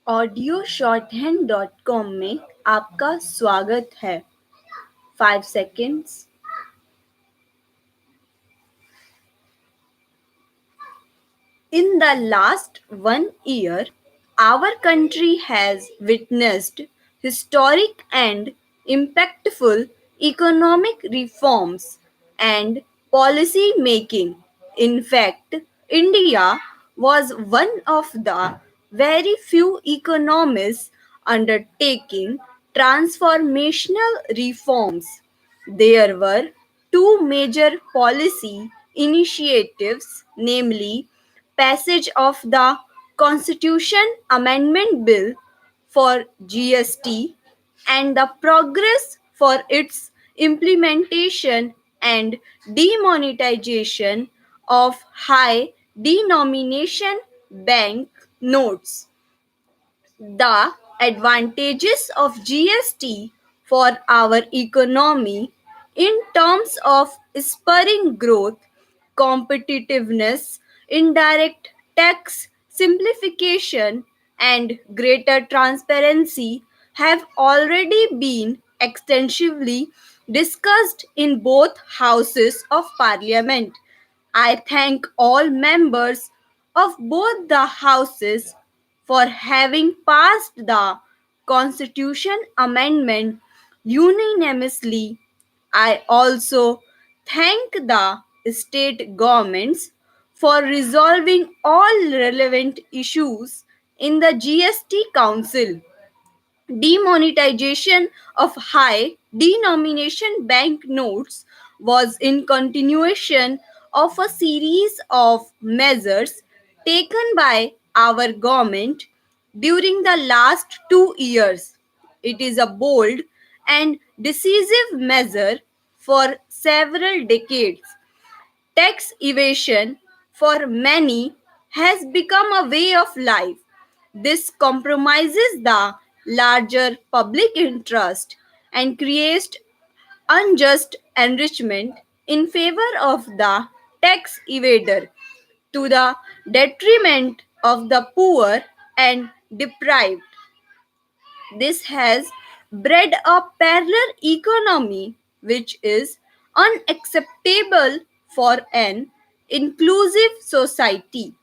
Audio shorthand.com में आपका स्वागत है. 5 seconds. In the last 1 year, our country has witnessed historic and impactful economic reforms and policy making. In fact, India was one of the very few economies undertaking transformational reforms. There were two major policy initiatives, namely passage of the Constitution Amendment Bill for GST and the progress for its implementation and demonetization of high denomination bank notes. The advantages of GST for our economy in terms of spurring growth, competitiveness, indirect tax simplification, and greater transparency have already been extensively discussed in both houses of parliament. I thank all members of both the houses for having passed the Constitution Amendment unanimously. I also thank the state governments for resolving all relevant issues in the GST Council. Demonetization of high denomination bank notes was in continuation of a series of measures taken by our government during the last 2 years. It is a bold and decisive measure for several decades. Tax evasion for many has become a way of life. This compromises the larger public interest and creates unjust enrichment in favor of the tax evader to the detriment of the poor and deprived. This has bred a parallel economy which is unacceptable for an inclusive society.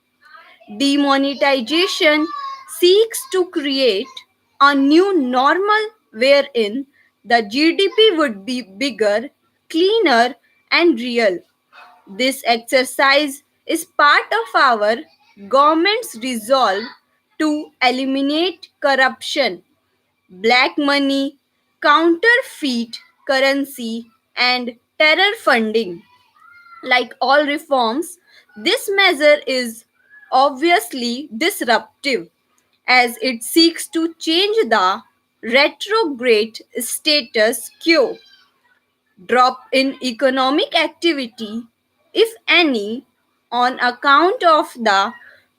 Demonetization seeks to create a new normal wherein the GDP would be bigger, cleaner, and real. This exercise is part of our government's resolve to eliminate corruption, black money, counterfeit currency, and terror funding. Like all reforms, this measure is obviously disruptive as it seeks to change the retrograde status quo, drop in economic activity, if any, on account of the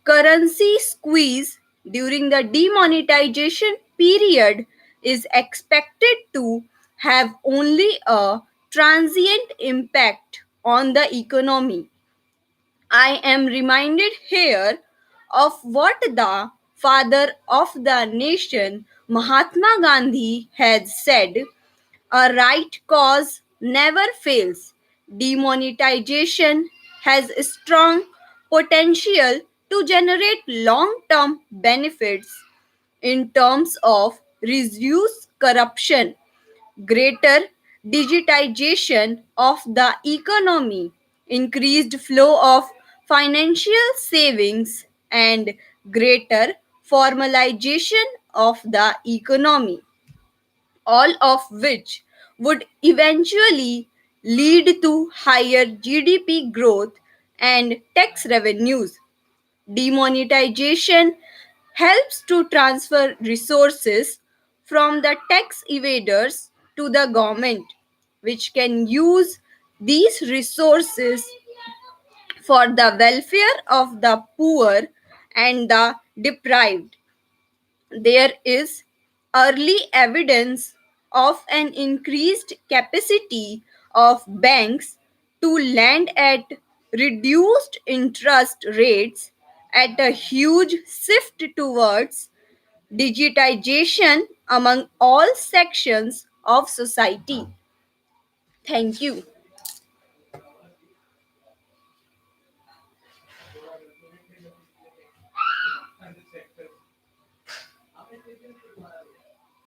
currency squeeze during the demonetization period is expected to have only a transient impact on the economy. I am reminded here of what the father of the nation, Mahatma Gandhi, has said: a right cause never fails. Demonetization has a strong potential to generate long term benefits in terms of reduced corruption, greater digitization of the economy, increased flow of financial savings, and greater formalization of the economy, all of which would eventually lead to higher GDP growth and tax revenues. Demonetization helps to transfer resources from the tax evaders to the government, which can use these resources for the welfare of the poor and the deprived. There is early evidence of an increased capacity of banks to lend at reduced interest rates, at a huge shift towards digitization among all sections of society. Thank you.